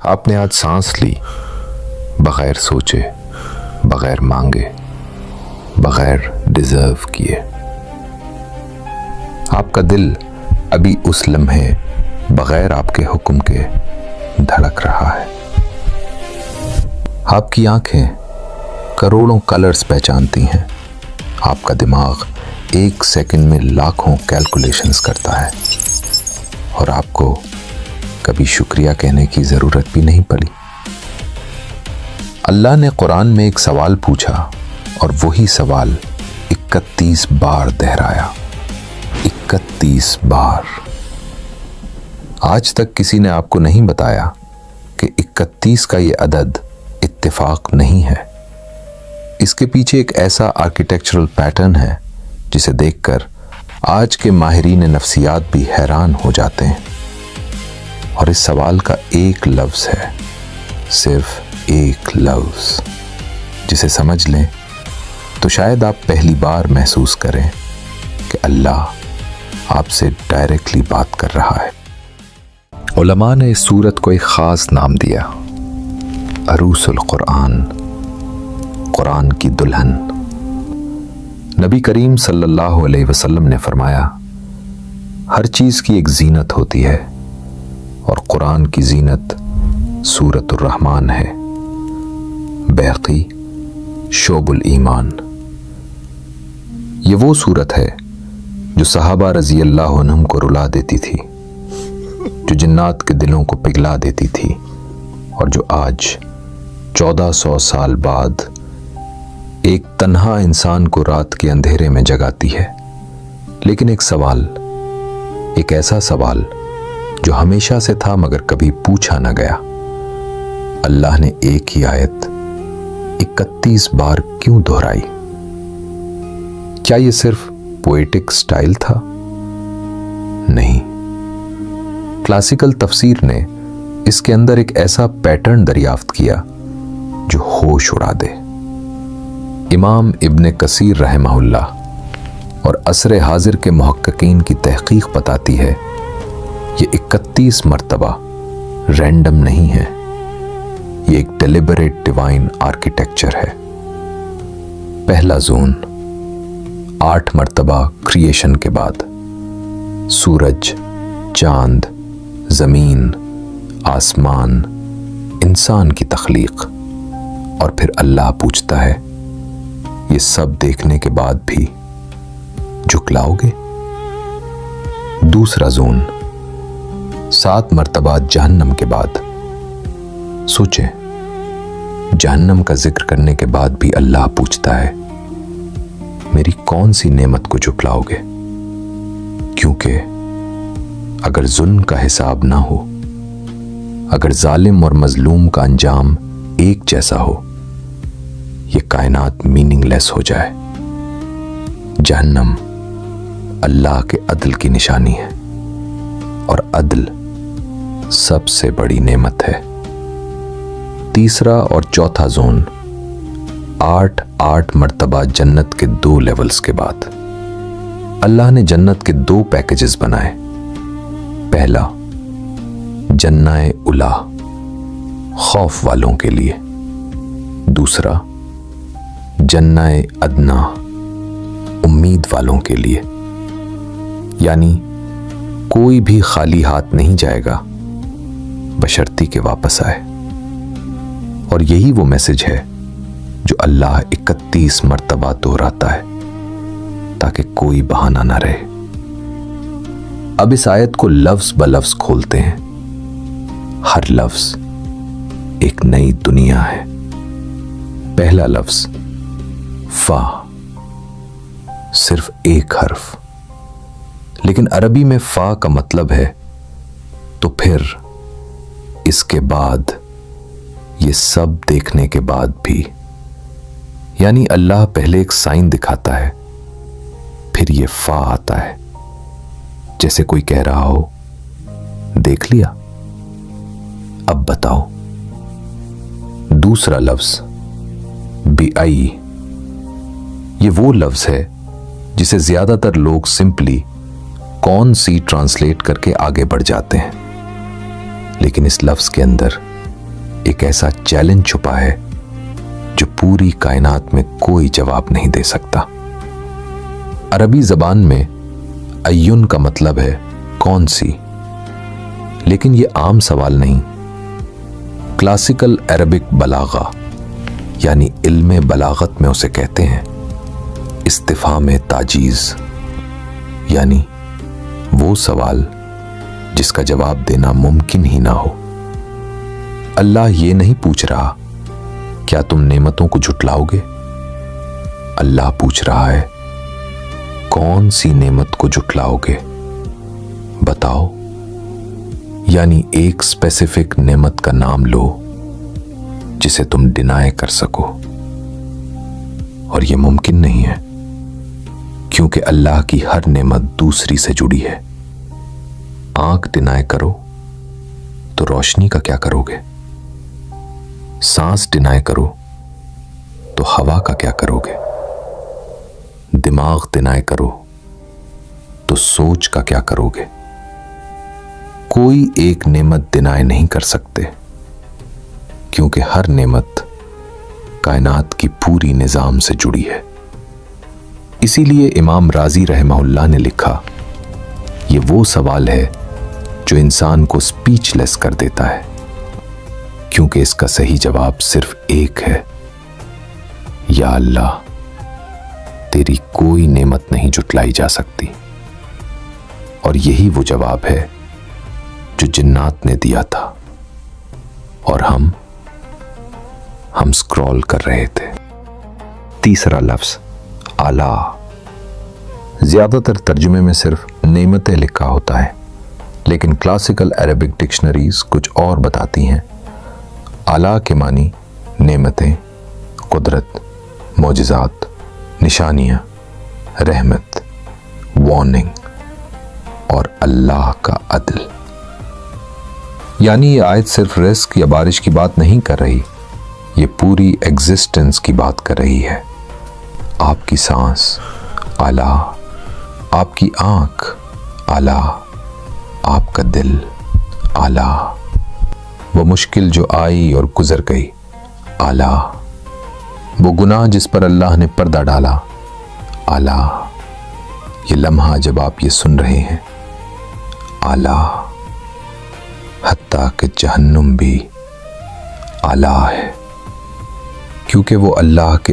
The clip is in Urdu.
آپ نے آج سانس لی بغیر سوچے، بغیر مانگے، بغیر ڈیزرو کیے۔ آپ کا دل ابھی اس لمحے بغیر آپ کے حکم کے دھڑک رہا ہے۔ آپ کی آنکھیں کروڑوں کلرز پہچانتی ہیں، آپ کا دماغ ایک سیکنڈ میں لاکھوں کیلکولیشنز کرتا ہے، اور آپ کو کبھی شکریہ کہنے کی ضرورت بھی نہیں پڑی۔ اللہ نے قرآن میں ایک سوال پوچھا اور وہی سوال 31 بار دہرایا۔ 31 بار۔ آج تک کسی نے آپ کو نہیں بتایا کہ 31 کا یہ عدد اتفاق نہیں ہے۔ اس کے پیچھے ایک ایسا آرکیٹیکچرل پیٹرن ہے جسے دیکھ کر آج کے ماہرین نفسیات بھی حیران ہو جاتے ہیں۔ اور اس سوال کا ایک لفظ ہے، صرف ایک لفظ، جسے سمجھ لیں تو شاید آپ پہلی بار محسوس کریں کہ اللہ آپ سے ڈائریکٹلی بات کر رہا ہے۔ علماء نے اس سورت کو ایک خاص نام دیا، عروس القرآن، قرآن کی دلہن۔ نبی کریم صلی اللہ علیہ وسلم نے فرمایا، ہر چیز کی ایک زینت ہوتی ہے، اور قرآن کی زینت سورۃ الرحمن ہے۔ بیہقی، شعب الایمان۔ یہ وہ سورت ہے جو صحابہ رضی اللہ عنہم کو رلا دیتی تھی، جو جنات کے دلوں کو پگھلا دیتی تھی، اور جو آج 1400 سال بعد ایک تنہا انسان کو رات کے اندھیرے میں جگاتی ہے۔ لیکن ایک سوال، ایک ایسا سوال جو ہمیشہ سے تھا مگر کبھی پوچھا نہ گیا، اللہ نے ایک ہی آیت 31 بار کیوں دہرائی؟ کیا یہ صرف پوئیٹک سٹائل تھا؟ نہیں، کلاسیکل تفسیر نے اس کے اندر ایک ایسا پیٹرن دریافت کیا جو ہوش اڑا دے۔ امام ابن کثیر رحمہ اللہ اور عصر حاضر کے محققین کی تحقیق بتاتی ہے، یہ 31 مرتبہ رینڈم نہیں ہے، یہ ایک ڈیلیبریٹ ڈیوائن آرکیٹیکچر ہے۔ پہلا زون 8 مرتبہ کریشن کے بعد، سورج، چاند، زمین، آسمان، انسان کی تخلیق، اور پھر اللہ پوچھتا ہے، یہ سب دیکھنے کے بعد بھی جھکلاؤ گے؟ دوسرا زون 7 مرتبہ جہنم کے بعد۔ سوچیں، جہنم کا ذکر کرنے کے بعد بھی اللہ پوچھتا ہے، میری کون سی نعمت کو جھکلاؤ گے؟ کیونکہ اگر ظلم کا حساب نہ ہو، اگر ظالم اور مظلوم کا انجام ایک جیسا ہو، یہ کائنات میننگ لیس ہو جائے۔ جہنم اللہ کے عدل کی نشانی ہے، اور عدل سب سے بڑی نعمت ہے۔ تیسرا اور چوتھا زون 8 مرتبہ جنت کے 2 لیولز کے بعد۔ اللہ نے جنت کے 2 پیکیجز بنائے۔ پہلا، جنہ اولا، خوف والوں کے لیے۔ دوسرا، جنہ ادنا، امید والوں کے لیے۔ یعنی کوئی بھی خالی ہاتھ نہیں جائے گا بشرطی کہ واپس آئے۔ اور یہی وہ میسج ہے جو اللہ 31 مرتبہ دہراتا ہے، تاکہ کوئی بہانہ نہ رہے۔ اب اس آیت کو لفظ بلفظ کھولتے ہیں۔ ہر لفظ ایک نئی دنیا ہے۔ پہلا لفظ فا، صرف ایک حرف، لیکن عربی میں فا کا مطلب ہے تو پھر اس کے بعد، یہ سب دیکھنے کے بعد بھی، یعنی اللہ پہلے ایک سائن دکھاتا ہے، پھر یہ فا آتا ہے، جیسے کوئی کہہ رہا ہو، دیکھ لیا، اب بتاؤ۔ دوسرا لفظ بی آئی، یہ وہ لفظ ہے جسے زیادہ تر لوگ سمپلی کون سی ٹرانسلیٹ کر کے آگے بڑھ جاتے ہیں، لیکن اس لفظ کے اندر ایک ایسا چیلنج چھپا ہے جو پوری کائنات میں کوئی جواب نہیں دے سکتا۔ عربی زبان میں ایون کا مطلب ہے کون سی، لیکن یہ عام سوال نہیں۔ کلاسیکل عربک بلاغہ یعنی علم بلاغت میں اسے کہتے ہیں استفہام تعجیز، یعنی وہ سوال جس کا جواب دینا ممکن ہی نہ ہو۔ اللہ یہ نہیں پوچھ رہا کیا تم نعمتوں کو جھٹلاؤ گے، اللہ پوچھ رہا ہے کون سی نعمت کو جھٹلاؤ گے، بتاؤ۔ یعنی ایک اسپیسیفک نعمت کا نام لو جسے تم ڈینائی کر سکو، اور یہ ممکن نہیں ہے کیونکہ اللہ کی ہر نعمت دوسری سے جڑی ہے۔ آنکھ ڈینائی کرو تو روشنی کا کیا کرو گے؟ سانس ڈینائی کرو تو ہوا کا کیا کرو گے؟ دماغ ڈینائی کرو تو سوچ کا کیا کرو گے؟ کوئی ایک نعمت ڈینائی نہیں کر سکتے کیونکہ ہر نعمت کائنات کی پوری نظام سے جڑی ہے۔ اسی لیے امام رازی رحمہ اللہ نے لکھا، یہ وہ سوال ہے جو انسان کو سپیچ لیس کر دیتا ہے، کیونکہ اس کا صحیح جواب صرف ایک ہے، یا اللہ تیری کوئی نعمت نہیں جھٹلائی جا سکتی۔ اور یہی وہ جواب ہے جو جنات نے دیا تھا اور ہم سکرول کر رہے تھے۔ تیسرا لفظ اعلیٰ، زیادہ تر ترجمے میں صرف نعمتیں لکھا ہوتا ہے، لیکن کلاسیکل عربک ڈکشنریز کچھ اور بتاتی ہیں۔ اعلیٰ کے معنی نعمتیں، قدرت، معجزات، نشانیاں، رحمت، وارننگ اور اللہ کا عدل۔ یعنی یہ آیت صرف رزق یا بارش کی بات نہیں کر رہی، یہ پوری ایگزسٹنس کی بات کر رہی ہے۔ آپ کی سانس اعلیٰ، آپ کی آنکھ اعلیٰ، آپ کا دل اعلیٰ، وہ مشکل جو آئی اور گزر گئی اعلیٰ، وہ گناہ جس پر اللہ نے پردہ ڈالا اعلیٰ، یہ لمحہ جب آپ یہ سن رہے ہیں اعلیٰ، حتیٰ کہ جہنم بھی اعلیٰ ہے، کیونکہ وہ اللہ کے